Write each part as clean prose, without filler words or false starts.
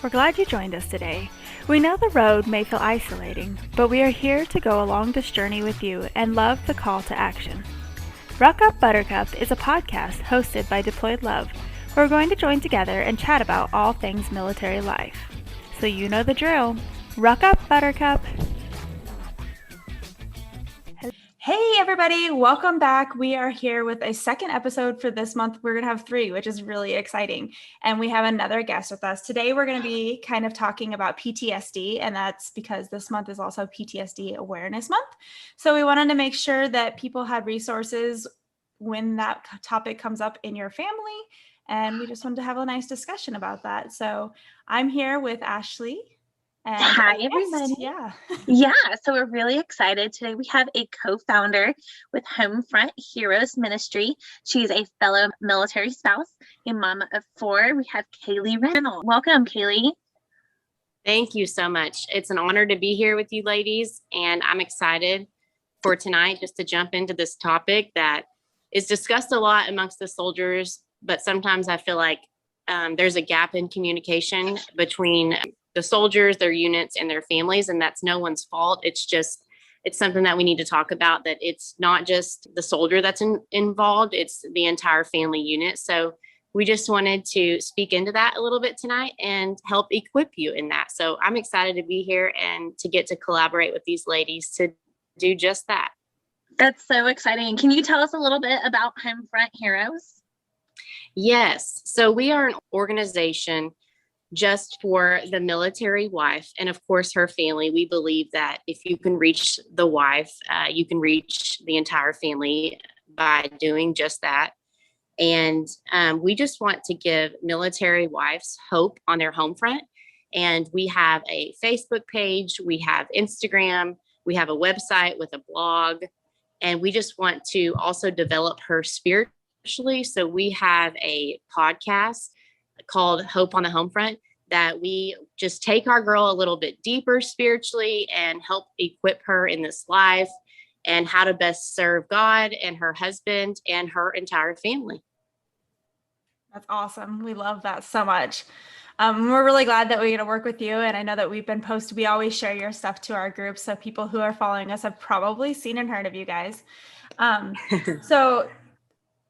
We're glad you joined us today. We know the road may feel isolating, but we are here to go along this journey with you and love the call to action. Ruck Up Buttercup is a podcast hosted by Deployed Love, where we're going to join together and chat about all things military life. So you know the drill. Ruck Up Buttercup! Hey everybody, welcome back. We are here with a second episode for this month. We're going to have 3, which is really exciting. And we have another guest with us. Today we're going to be kind of talking about PTSD, and that's because this month is also PTSD Awareness Month. So we wanted to make sure that people had resources when that topic comes up in your family. And we just wanted to have a nice discussion about that. So I'm here with Ashley. And hi, everybody. Yeah, so we're really excited. Today we have a co-founder with Homefront Heroes Ministry. She's a fellow military spouse, a mama of 4. We have K'lee Reynolds. Welcome, K'lee. Thank you so much. It's an honor to be here with you ladies, and I'm excited for tonight just to jump into this topic that is discussed a lot amongst the soldiers, but sometimes I feel like there's a gap in communication between the soldiers, their units, and their families, and that's no one's fault. It's something that we need to talk about, that it's not just the soldier that's involved, it's the entire family unit. So we just wanted to speak into that a little bit tonight and help equip you in that. So I'm excited to be here and to get to collaborate with these ladies to do just that. That's so exciting. Can you tell us a little bit about Homefront Heroes? Yes. So we are an organization just for the military wife and of course her family. We believe that if you can reach the wife, you can reach the entire family by doing just that. And we just want to give military wives hope on their home front. And we have a Facebook page, we have Instagram, we have a website with a blog, and we just want to also develop her spiritually. So we have a podcast called Hope on the Home Front that we just take our girl a little bit deeper spiritually and help equip her in this life and how to best serve God and her husband and her entire family. That's awesome. We love that so much. We're really glad that we get to work with you. And I know that we always share your stuff to our group. So people who are following us have probably seen and heard of you guys. So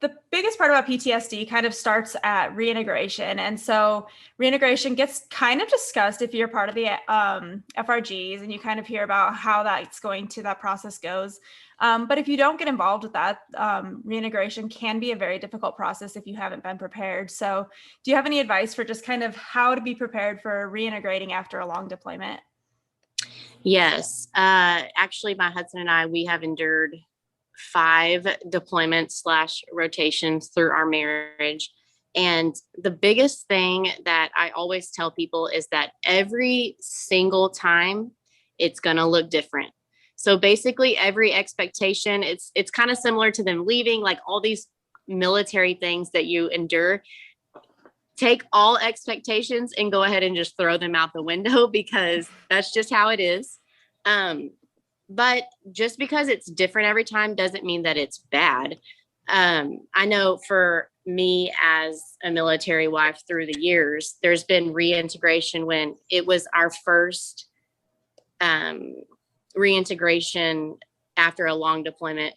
the biggest part about PTSD kind of starts at reintegration. And so reintegration gets kind of discussed if you're part of the FRGs and you kind of hear about how that process goes. But if you don't get involved with that, reintegration can be a very difficult process if you haven't been prepared. So do you have any advice for just kind of how to be prepared for reintegrating after a long deployment? Yes. Actually, my husband and I, we have endured 5 deployments / rotations through our marriage. And the biggest thing that I always tell people is that every single time it's going to look different. So basically every expectation, it's kind of similar to them leaving, like all these military things that you endure. Take all expectations and go ahead and just throw them out the window because that's just how it is. But just because it's different every time doesn't mean that it's bad. I know for me as a military wife through the years, there's been reintegration when it was our first reintegration after a long deployment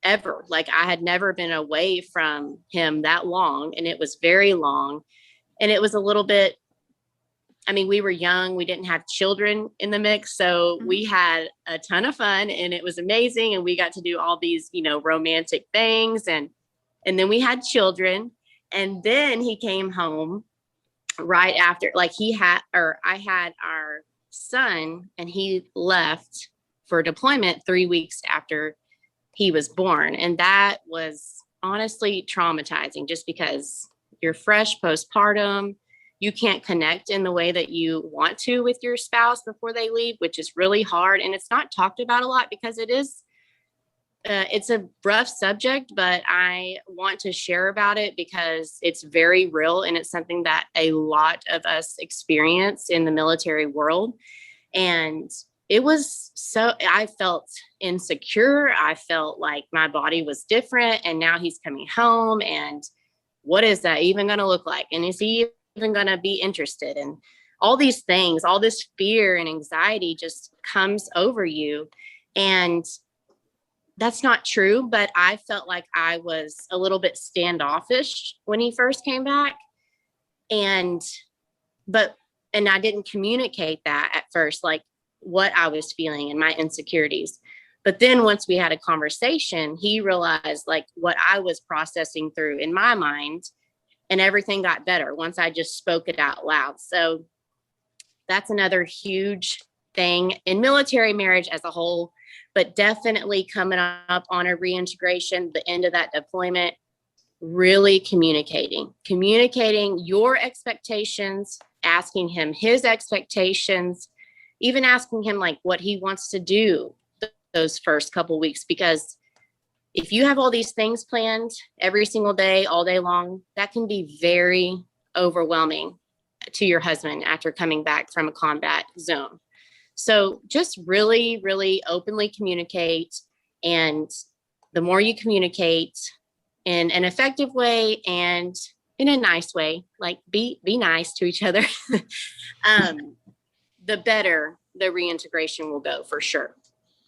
ever. Like I had never been away from him that long, and it was very long. And it was a little bit, we were young, we didn't have children in the mix. So we had a ton of fun and it was amazing. And we got to do all these, romantic things. And then we had children. And then he came home right after, I had our son and he left for deployment 3 weeks after he was born. And that was honestly traumatizing just because you're fresh postpartum. You can't connect in the way that you want to with your spouse before they leave, which is really hard. And it's not talked about a lot because it's a rough subject, but I want to share about it because it's very real. And it's something that a lot of us experience in the military world. And I felt insecure. I felt like my body was different. And now he's coming home. And what is that even going to look like? And is he even going to be interested? And all these things, all this fear and anxiety just comes over you. And that's not true, but I felt like I was a little bit standoffish when he first came back. And I didn't communicate that at first, like what I was feeling and my insecurities. But then once we had a conversation, he realized like what I was processing through in my mind, and everything got better once I just spoke it out loud. So that's another huge thing in military marriage as a whole, but definitely coming up on a reintegration, the end of that deployment, really communicating your expectations, asking him his expectations, even asking him like what he wants to do those first couple weeks. Because if you have all these things planned every single day, all day long, that can be very overwhelming to your husband after coming back from a combat zone. So just really, really openly communicate. And the more you communicate in an effective way and in a nice way, like be nice to each other, the better the reintegration will go for sure.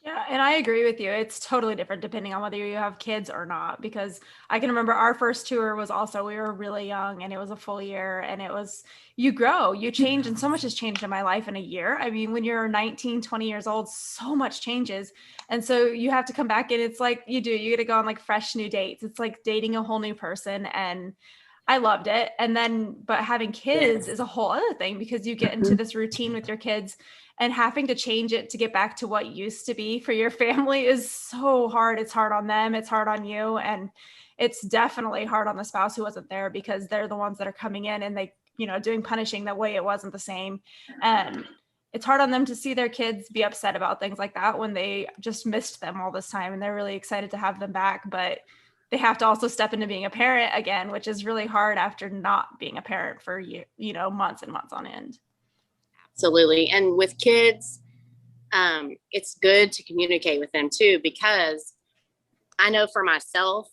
Yeah, and I agree with you. It's totally different depending on whether you have kids or not, because I can remember our first tour was also, we were really young and it was a full year, and it was, you grow, you change, and so much has changed in my life in a year. I mean, when you're 19, 20 years old, so much changes. And so you have to come back, and it's like you get to go on like fresh new dates. It's like dating a whole new person, and I loved it. And then, but having kids is a whole other thing, because you get into this routine with your kids, and having to change it to get back to what used to be for your family is so hard. It's hard on them. It's hard on you. And it's definitely hard on the spouse who wasn't there, because they're the ones that are coming in and they, doing punishing the way it wasn't the same. And it's hard on them to see their kids be upset about things like that when they just missed them all this time and they're really excited to have them back. But they have to also step into being a parent again, which is really hard after not being a parent for months and months on end. Absolutely. And with kids, it's good to communicate with them too, because I know for myself,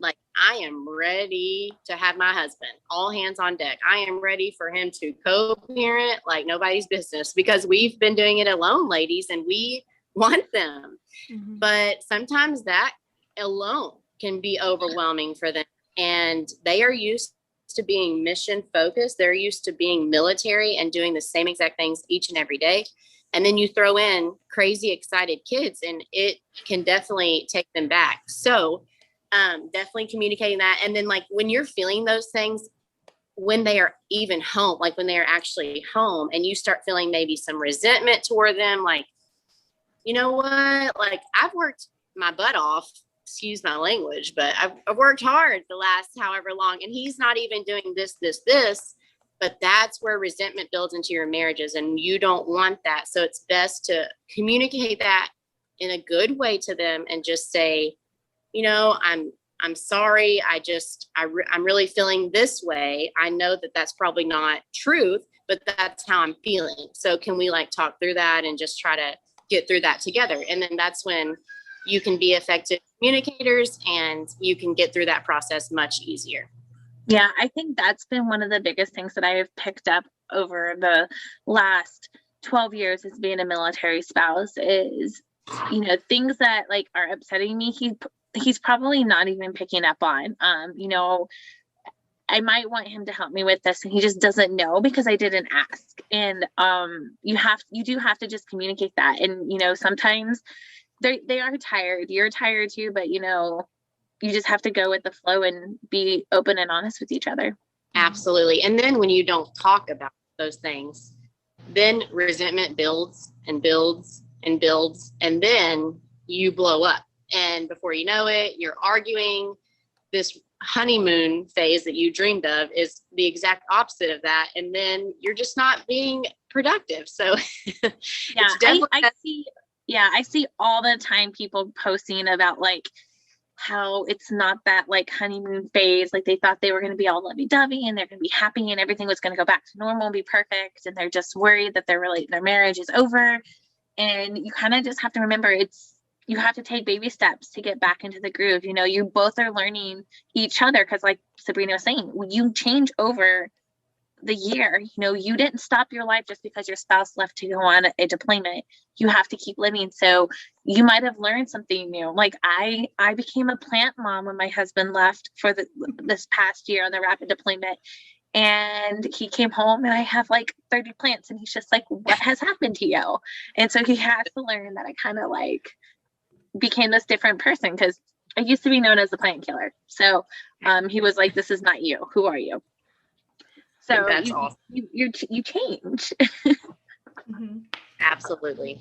like I am ready to have my husband all hands on deck. I am ready for him to co-parent like nobody's business, because we've been doing it alone, ladies, and we want them. Mm-hmm. But sometimes that alone can be overwhelming for them, and they are used to being mission focused. They're used to being military and doing the same exact things each and every day. And then you throw in crazy excited kids and it can definitely take them back. So definitely communicating that. And then like when you're feeling those things, when they are even home, like when they are actually home and you start feeling maybe some resentment toward them, like, you know what, like I've worked my butt off, excuse my language, but I've worked hard the last however long, and he's not even doing this, but that's where resentment builds into your marriages, and you don't want that. So it's best to communicate that in a good way to them and just say, I'm sorry. I'm really feeling this way. I know that that's probably not truth, but that's how I'm feeling. So can we like talk through that and just try to get through that together? And then that's when you can be effective communicators and you can get through that process much easier. Yeah, I think that's been one of the biggest things that I have picked up over the last 12 years as being a military spouse is, things that like are upsetting me, he's probably not even picking up on. I might want him to help me with this and he just doesn't know because I didn't ask. And you do have to just communicate that. And sometimes they are tired. You're tired too, but you just have to go with the flow and be open and honest with each other. Absolutely. And then when you don't talk about those things, then resentment builds and builds and builds, and then you blow up. And before you know it, you're arguing. This honeymoon phase that you dreamed of is the exact opposite of that. And then you're just not being productive. So I see all the time people posting about like how it's not that like honeymoon phase. Like they thought they were going to be all lovey-dovey and they're going to be happy and everything was going to go back to normal and be perfect. And they're just worried that their marriage is over. And you kind of just have to remember you have to take baby steps to get back into the groove. You both are learning each other. Cause like Sabrina was saying, when you change over the year. You know, you didn't stop your life just because your spouse left to go on a deployment. You have to keep living. So you might have learned something new. Like I became a plant mom when my husband left for this past year on the rapid deployment. And he came home and I have like 30 plants and he's just like, what has happened to you? And so he has to learn that I kind of like became this different person, because I used to be known as the plant killer. So he was like, this is not you. Who are you? So That's awesome. you change. Mm-hmm. Absolutely.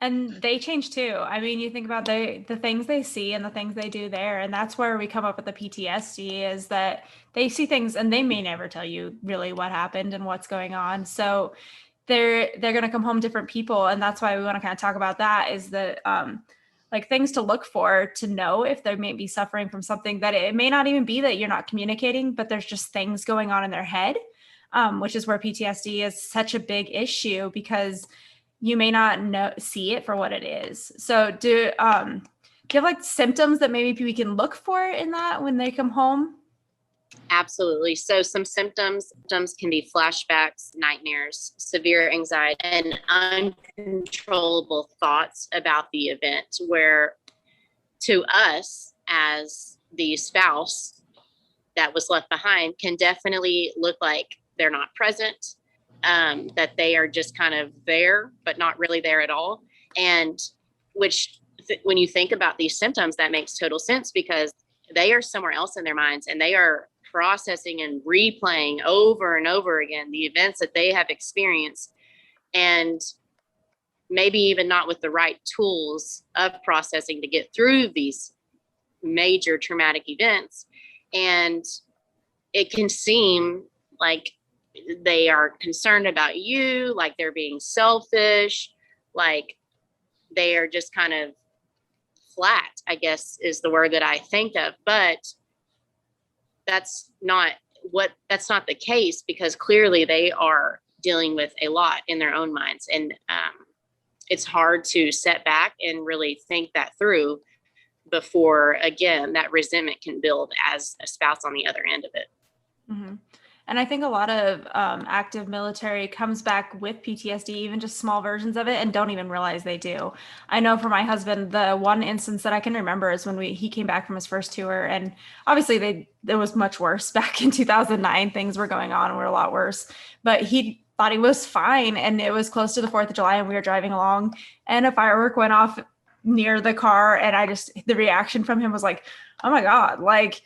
And they change too. I mean, you think about the things they see and the things they do there, and that's where we come up with the PTSD, is that they see things and they may never tell you really what happened and what's going on. So they're going to come home different people, and that's why we want to kind of talk about that, is that like things to look for to know if they may be suffering from something that it may not even be that you're not communicating, but there's just things going on in their head, which is where PTSD is such a big issue, because you may not see it for what it is. So do you have like symptoms that maybe we can look for in that when they come home? Absolutely. So some symptoms can be flashbacks, nightmares, severe anxiety, and uncontrollable thoughts about the event, where to us as the spouse that was left behind can definitely look like they're not present, that they are just kind of there, but not really there at all. And when you think about these symptoms, that makes total sense, because they are somewhere else in their minds and they are processing and replaying over and over again the events that they have experienced, and maybe even not with the right tools of processing to get through these major traumatic events. And it can seem like they are concerned about you, like they're being selfish, like they are just kind of flat, I guess is the word that I think of. But that's not the case, because clearly they are dealing with a lot in their own minds. And it's hard to set back and really think that through before, again, that resentment can build as a spouse on the other end of it. Mm-hmm. And I think a lot of active military comes back with PTSD, even just small versions of it, and don't even realize they do. I know for my husband, the one instance that I can remember is when he came back from his first tour, and obviously it was much worse back in 2009. Things were going on and were a lot worse, but he thought he was fine. And it was close to the 4th of July and we were driving along and a firework went off near the car. And the reaction from him was like, oh my God, like,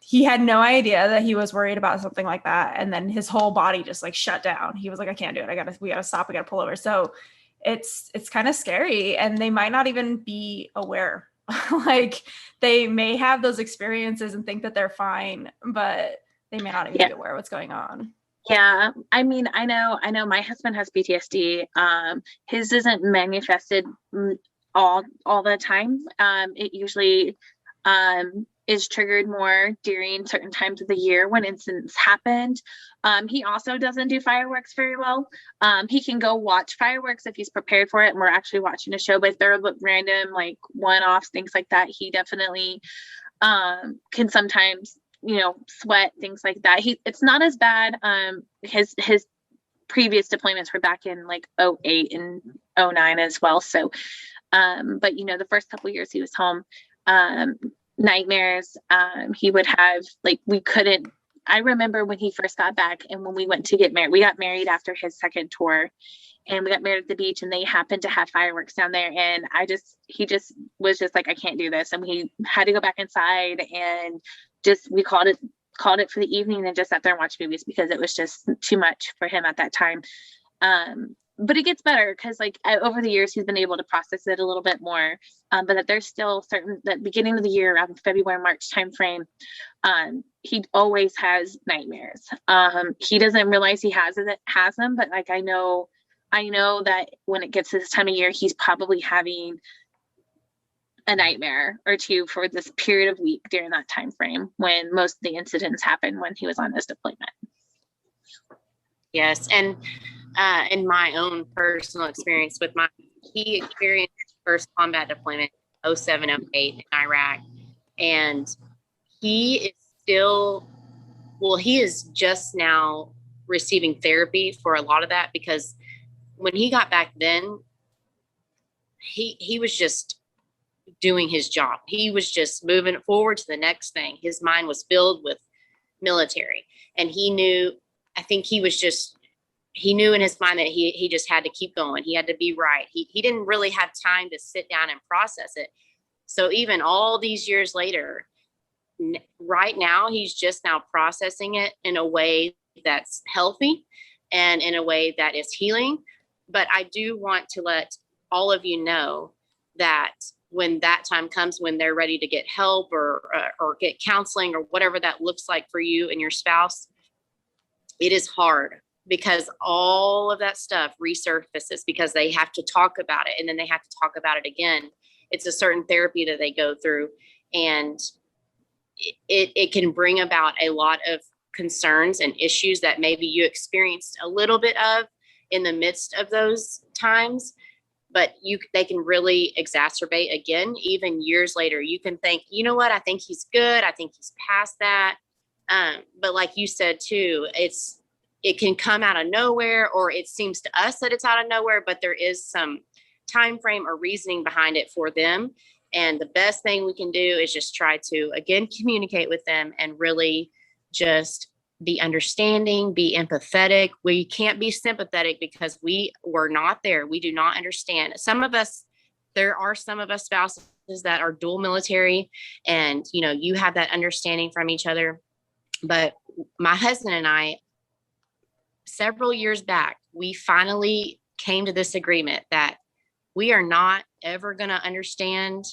he had no idea that he was worried about something like that. And then his whole body just like shut down. He was like, I can't do it. We gotta stop. We gotta pull over. So it's kind of scary, and they might not even be aware. Like they may have those experiences and think that they're fine, but they may not even be aware of what's going on. Yeah. I mean, I know my husband has PTSD. His isn't manifested all the time. It usually, is triggered more during certain times of the year when incidents happened. He also doesn't do fireworks very well. He can go watch fireworks if he's prepared for it and we're actually watching a show, but if they're random, like one-offs, things like that, he definitely can sometimes, sweat, things like that. It's not as bad. His previous deployments were back in like 2008 and 2009 as well. So, but the first couple of years he was home, nightmares. He would have I remember when he first got back and when we went to get married, we got married after his second tour and we got married at the beach and they happened to have fireworks down there. And he just was just like, I can't do this. And we had to go back inside and we called it for the evening and just sat there and watched movies because it was just too much for him at that time. But it gets better because over the years, he's been able to process it a little bit more. But that there's still that beginning of the year around February, March timeframe, he always has nightmares. He doesn't realize he has them, but I know that when it gets to this time of year, he's probably having a nightmare or two for this period of week during that time frame when most of the incidents happened when he was on his deployment. Yes, and in my own personal experience he experienced first combat deployment 2007-2008 in Iraq, and he is just now receiving therapy for a lot of that, because when he got back then, he was just doing his job. He was just moving forward to the next thing. His mind was filled with military, and he knew, I think he knew in his mind that he just had to keep going. He had to be right. He didn't really have time to sit down and process it. So even all these years later, right now, he's just now processing it in a way that's healthy and in a way that is healing. But I do want to let all of you know that when that time comes, when they're ready to get help or get counseling or whatever that looks like for you and your spouse, it is hard, because all of that stuff resurfaces because they have to talk about it, and then they have to talk about it again. It's a certain therapy that they go through, and it can bring about a lot of concerns and issues that maybe you experienced a little bit of in the midst of those times, but they can really exacerbate again, even years later. You can think, you know what, I think he's good. I think he's past that. But like you said too, it can come out of nowhere, or it seems to us that it's out of nowhere, but there is some time frame or reasoning behind it for them. And the best thing we can do is just try to, again, communicate with them and really just be understanding, be empathetic. We can't be sympathetic because we were not there. We do not understand. There are some of us spouses that are dual military, and, you have that understanding from each other. But my husband and I, several years back, we finally came to this agreement that we are not ever going to understand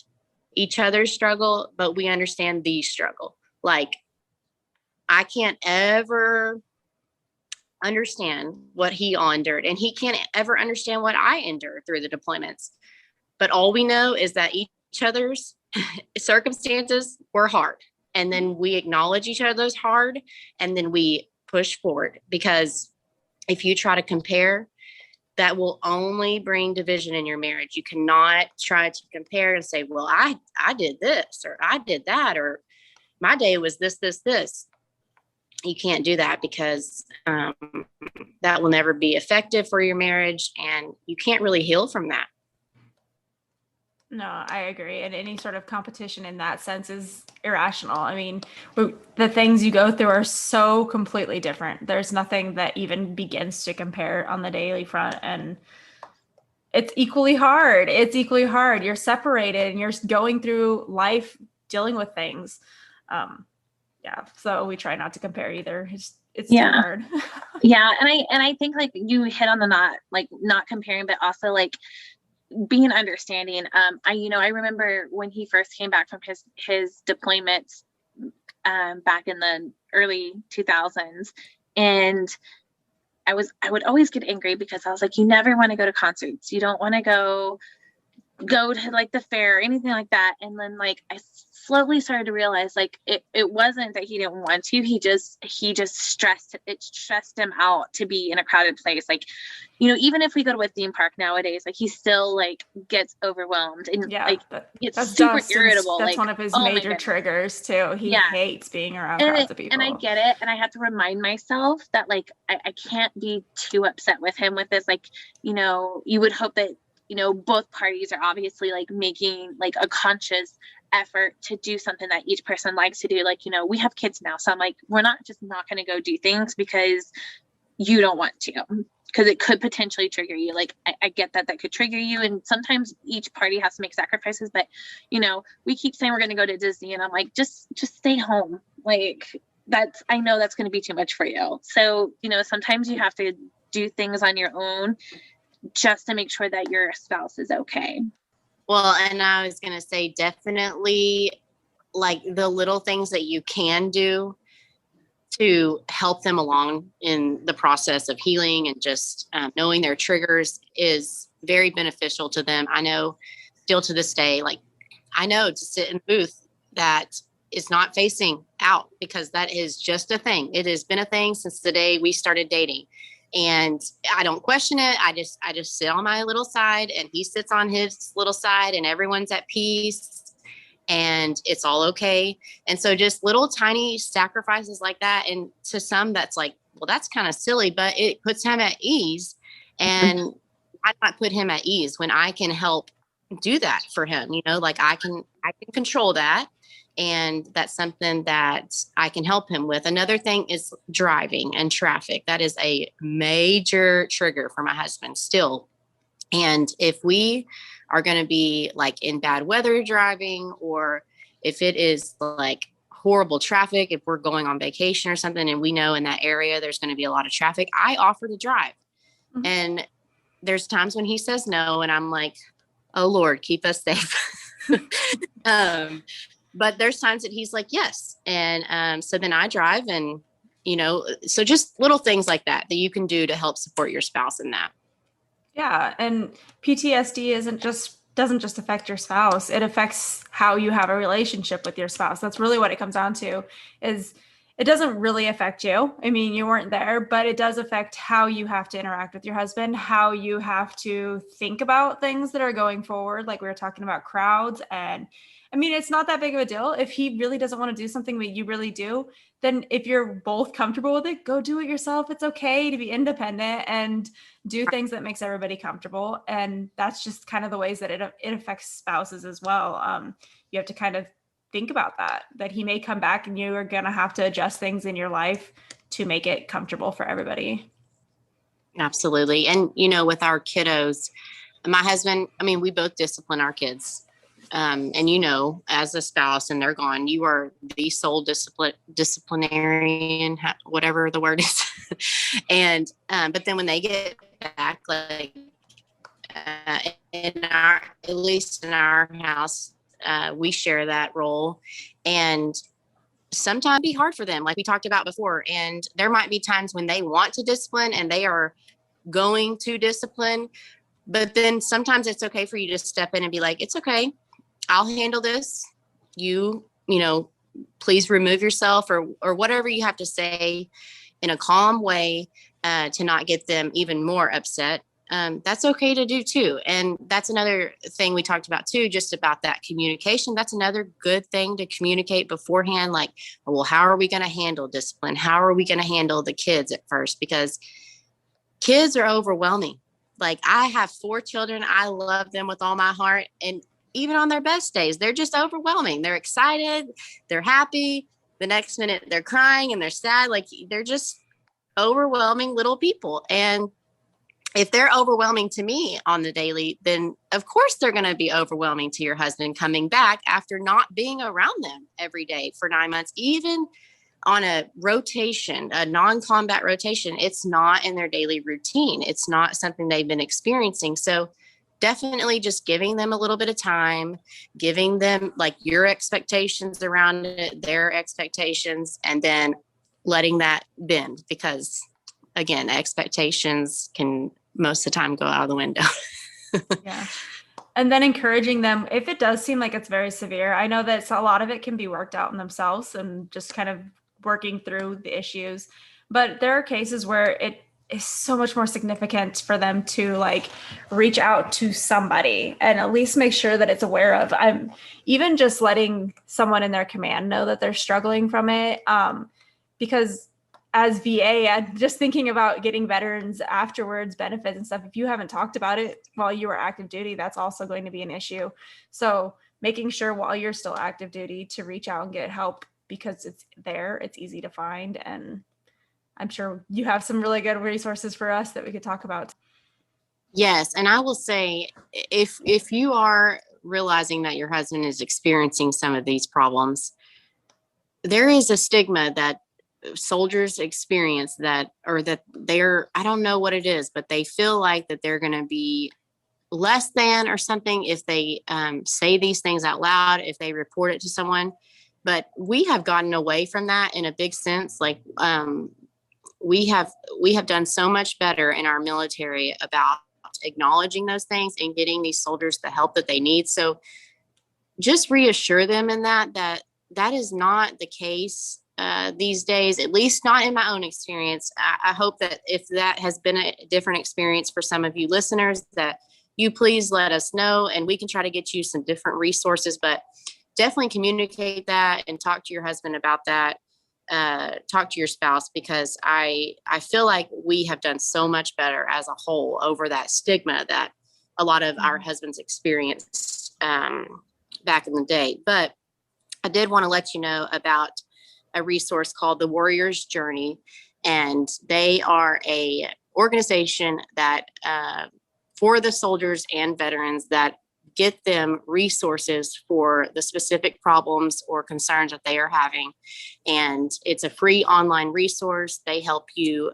each other's struggle, but we understand the struggle. Like, I can't ever understand what he endured, and he can't ever understand what I endured through the deployments. But all we know is that each other's circumstances were hard. And then we acknowledge each other's hard, and then we push forward. Because if you try to compare, that will only bring division in your marriage. You cannot try to compare and say, well, I did this, or I did that, or my day was this. You can't do that, because that will never be effective for your marriage, and you can't really heal from that. No, I agree. And any sort of competition in that sense is irrational. I mean, the things you go through are so completely different. There's nothing that even begins to compare on the daily front. And it's equally hard. You're separated and you're going through life dealing with things. So we try not to compare either. It's too hard. Yeah. And I think like you hit on the not comparing, but also like being understanding. I remember when he first came back from his deployments back in the early 2000s, and I would always get angry because I was like, you never want to go to concerts, you don't want to go to like the fair or anything like that. And then like I slowly started to realize like it wasn't that he didn't want to, he just stressed him out to be in a crowded place. Like, even if we go to a theme park nowadays, like he still like gets overwhelmed and gets super irritable. That's like one of his major triggers too. He hates being around crowds of people. And I get it. And I have to remind myself that like I can't be too upset with him with this. Like, you would hope that both parties are obviously like making like a conscious effort to do something that each person likes to do. Like, we have kids now. So I'm like, we're not going to go do things because you don't want to, because it could potentially trigger you. Like, I get that could trigger you. And sometimes each party has to make sacrifices, but we keep saying we're going to go to Disney, and I'm like, just stay home. Like I know that's going to be too much for you. So, sometimes you have to do things on your own just to make sure that your spouse is okay. Well, and I was going to say, definitely like the little things that you can do to help them along in the process of healing and just knowing their triggers is very beneficial to them. I know still to this day, like I know to sit in the booth that is not facing out, because that is just a thing. It has been a thing since the day we started dating. And I don't question it. I just sit on my little side, and he sits on his little side, and everyone's at peace, and it's all okay. And so just little tiny sacrifices like that. And to some, that's like well, that's kind of silly, but it puts him at ease. And why not put him at ease when I can help do that for him? Like I can control that. And that's something that I can help him with. Another thing is driving and traffic. That is a major trigger for my husband still. And if we are going to be like in bad weather driving, or if it is like horrible traffic, if we're going on vacation or something, and we know in that area there's going to be a lot of traffic, I offer to drive. Mm-hmm. And there's times when he says no, and I'm like, oh Lord, keep us safe. But there's times that he's like, yes. And so then I drive, and, so just little things like that you can do to help support your spouse in that. Yeah. And PTSD doesn't just affect your spouse. It affects how you have a relationship with your spouse. That's really what it comes down to. Is it doesn't really affect you. I mean, you weren't there, but it does affect how you have to interact with your husband, how you have to think about things that are going forward. Like we were talking about crowds. And I mean, it's not that big of a deal. If he really doesn't want to do something, but you really do, then if you're both comfortable with it, go do it yourself. It's okay to be independent and do things that makes everybody comfortable. And that's just kind of the ways that it affects spouses as well. You have to kind of think about that he may come back and you are going to have to adjust things in your life to make it comfortable for everybody. Absolutely. And, with our kiddos, my husband, I mean, we both discipline our kids. And, as a spouse and they're gone, you are the sole disciplinarian, whatever the word is. And, but then when they get back, like, at least in our house, we share that role, and sometimes it'd be hard for them, like we talked about before. And there might be times when they want to discipline and they are going to discipline, but then sometimes it's okay for you to step in and be like, it's okay, I'll handle this. Please remove yourself, or whatever you have to say in a calm way, to not get them even more upset. That's okay to do too. And that's another thing we talked about too, just about that communication. That's another good thing to communicate beforehand. Like, well, how are we going to handle discipline? How are we going to handle the kids at first? Because kids are overwhelming. Like, I have 4 children. I love them with all my heart. And even on their best days, they're just overwhelming. They're excited. They're happy. The next minute they're crying and they're sad. Like, they're just overwhelming little people. And if they're overwhelming to me on the daily, then of course they're going to be overwhelming to your husband coming back after not being around them every day for 9 months, even on a rotation, a non-combat rotation. It's not in their daily routine. It's not something they've been experiencing. So definitely just giving them a little bit of time, giving them like your expectations around it, their expectations, and then letting that bend, because again, expectations can most of the time go out of the window. Yeah. And then encouraging them, if it does seem like it's very severe, I know that a lot of it can be worked out in themselves and just kind of working through the issues. But there are cases where it is so much more significant for them to like reach out to somebody and at least make sure that it's aware of. I'm even just letting someone in their command know that they're struggling from it. Because as VA, and just thinking about getting veterans afterwards benefits and stuff, if you haven't talked about it while you were active duty, that's also going to be an issue. So making sure while you're still active duty to reach out and get help, because it's there, it's easy to find. And I'm sure you have some really good resources for us that we could talk about. Yes. And I will say, if you are realizing that your husband is experiencing some of these problems, there is a stigma that soldiers experience that, or that they're, I don't know what it is, but they feel like that they're going to be less than or something if they say these things out loud, if they report it to someone. But we have gotten away from that in a big sense. Like we have done so much better in our military about acknowledging those things and getting these soldiers the help that they need. So just reassure them in that is not the case these days, at least not in my own experience. I hope that if that has been a different experience for some of you listeners, that you please let us know and we can try to get you some different resources, but definitely communicate that and talk to your husband about that. talk to your spouse, because I feel like we have done so much better as a whole over that stigma that a lot of our husbands experienced back in the day. But I did want to let you know about a resource called the Warrior's Journey, and they are a organization that for the soldiers and veterans that get them resources for the specific problems or concerns that they are having. And it's a free online resource. They help you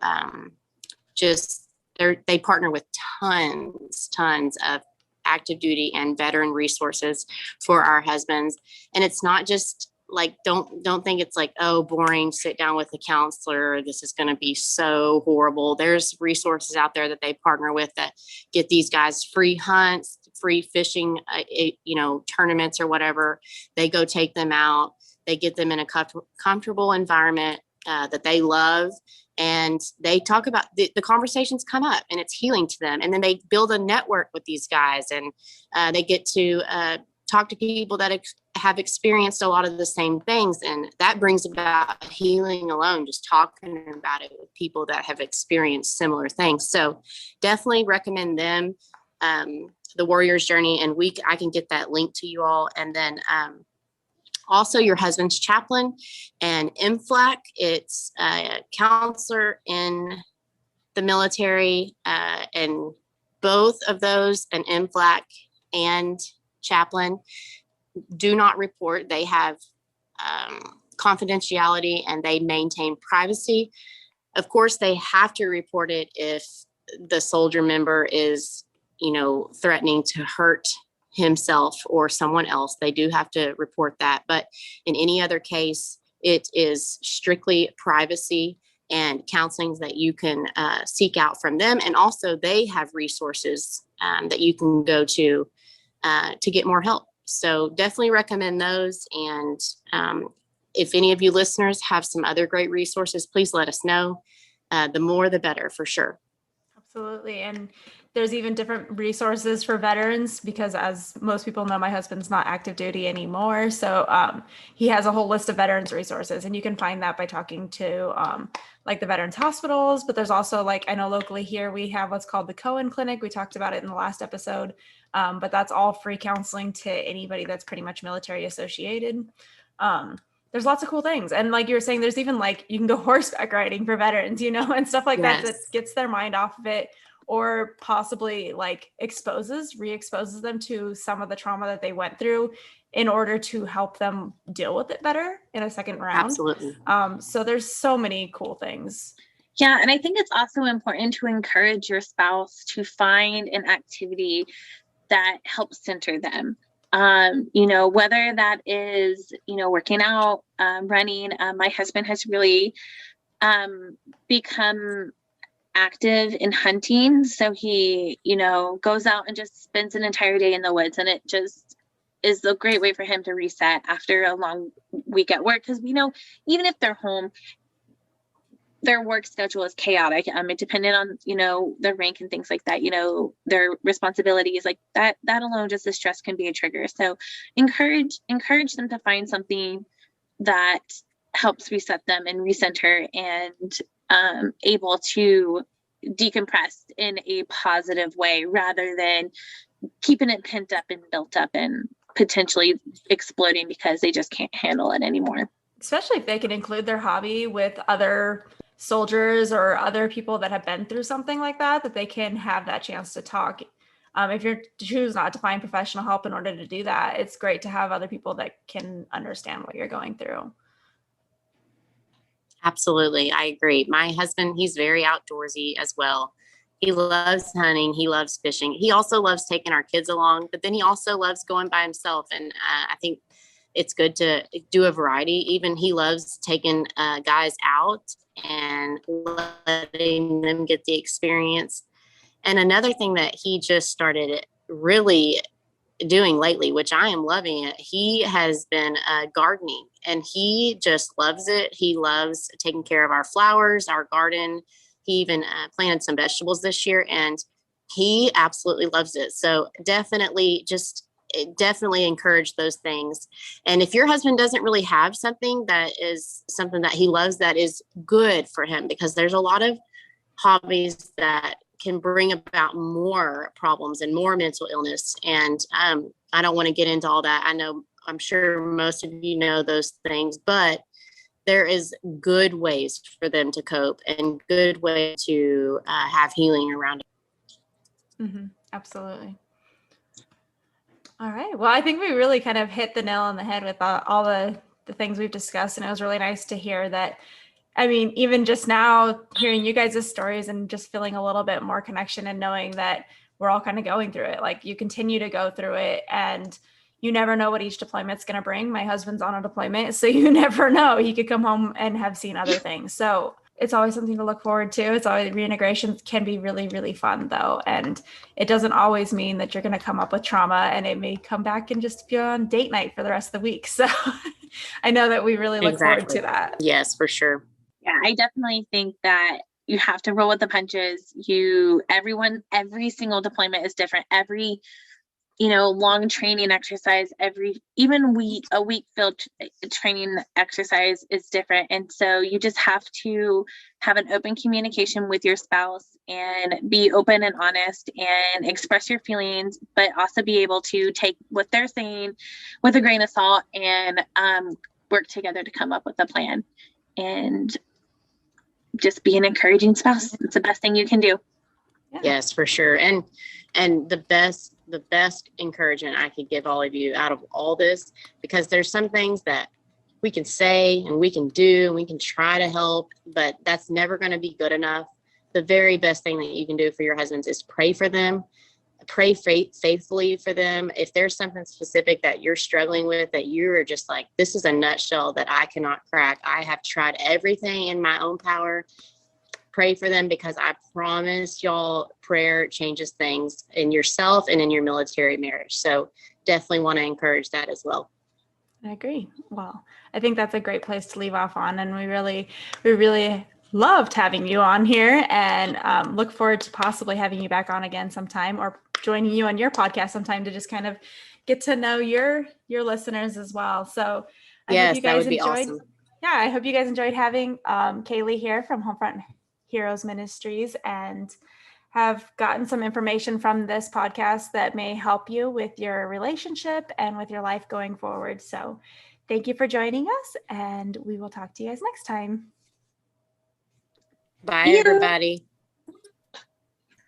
they partner with tons of active duty and veteran resources for our husbands. And it's not just like, don't think it's like, oh, boring, sit down with a counselor, this is going to be so horrible. There's resources out there that they partner with that get these guys free hunts, free fishing, tournaments or whatever. They go take them out. They get them in a comfortable environment that they love. And they talk about the conversations come up, and it's healing to them. And then they build a network with these guys, and they get to talk to people that have experienced a lot of the same things. And that brings about healing alone, just talking about it with people that have experienced similar things. So definitely recommend them, the Warrior's Journey. And I can get that link to you all. And then also your husband's chaplain and MFLAC. It's a counselor in the military, and both of those, an MFLAC and chaplain, do not report. They have confidentiality, and they maintain privacy. Of course, they have to report it if the soldier member is, threatening to hurt himself or someone else. They do have to report that. But in any other case, it is strictly privacy and counseling that you can seek out from them. And also they have resources that you can go to get more help. So definitely recommend those. And if any of you listeners have some other great resources, please let us know. The more, the better, for sure. Absolutely. And there's even different resources for veterans, because as most people know, my husband's not active duty anymore. So he has a whole list of veterans resources, and you can find that by talking to like the veterans hospitals. But there's also, like, I know locally here, we have what's called the Cohen Clinic. We talked about it in the last episode, but that's all free counseling to anybody that's pretty much military associated. There's lots of cool things. And like you were saying, there's even like, you can go horseback riding for veterans, and stuff like that gets their mind off of it, or possibly like re-exposes them to some of the trauma that they went through in order to help them deal with it better in a second round. Absolutely. So there's so many cool things. Yeah. And I think it's also important to encourage your spouse to find an activity that helps center them. Whether that is, working out, running. My husband has really become active in hunting. So he, goes out and just spends an entire day in the woods, and it just is a great way for him to reset after a long week at work. Because, even if they're home, their work schedule is chaotic. Depending on, their rank and things like that, their responsibilities like that alone, just the stress can be a trigger. So encourage them to find something that helps reset them and recenter, and able to decompress in a positive way, rather than keeping it pent up and built up and potentially exploding because they just can't handle it anymore. Especially if they can include their hobby with other soldiers or other people that have been through something like that they can have that chance to talk. If you choose not to find professional help in order to do that, it's great to have other people that can understand what you're going through. Absolutely. I agree. My husband, he's very outdoorsy as well. He loves hunting. He loves fishing. He also loves taking our kids along, but then he also loves going by himself. And I think it's good to do a variety. Even he loves taking guys out and letting them get the experience. And another thing that he just started really doing lately, which I am loving it, he has been gardening, and he just loves it. He loves taking care of our flowers, our garden. He even planted some vegetables this year, and he absolutely loves it. So definitely just definitely encourage those things. And if your husband doesn't really have something that he loves, that is good for him, because there's a lot of hobbies that can bring about more problems and more mental illness. And I don't want to get into all that. I'm sure most of you know those things, but there is good ways for them to cope and good way to have healing around it. Mm-hmm. Absolutely. All right. Well, I think we really kind of hit the nail on the head with all the things we've discussed. And it was really nice to hear that. I mean, even just now hearing you guys' stories and just feeling a little bit more connection and knowing that we're all kind of going through it. Like, you continue to go through it, and you never know what each deployment's going to bring. My husband's on a deployment, so you never know. He could come home and have seen other things. So it's always something to look forward to. It's always, reintegration can be really, really fun though. And it doesn't always mean that you're going to come up with trauma, and it may come back and just be on date night for the rest of the week. So I know that we really look forward to that. Yes, for sure. Yeah, I definitely think that you have to roll with the punches. Every single deployment is different. Every, long training exercise, a week field training exercise is different. And so you just have to have an open communication with your spouse and be open and honest and express your feelings, but also be able to take what they're saying with a grain of salt and work together to come up with a plan. And just be an encouraging spouse. It's the best thing you can do. Yeah. Yes, for sure. And the best encouragement I could give all of you out of all this, because there's some things that we can say and we can do and we can try to help, but that's never going to be good enough. The very best thing that you can do for your husbands is pray for them. Pray faithfully for them. If there's something specific that you're struggling with, that you're just like, this is a nutshell that I cannot crack, I have tried everything in my own power, pray for them, because I promise y'all, prayer changes things in yourself and in your military marriage. So definitely want to encourage that as well. I agree. Well, I think that's a great place to leave off on. And we really loved having you on here, and look forward to possibly having you back on again sometime, or joining you on your podcast sometime to just kind of get to know your listeners as well. So I hope you guys enjoyed. Awesome. Yeah, I hope you guys enjoyed having K'lee here from Homefront Heroes Ministries, and have gotten some information from this podcast that may help you with your relationship and with your life going forward. So thank you for joining us, and we will talk to you guys next time. Bye, everybody.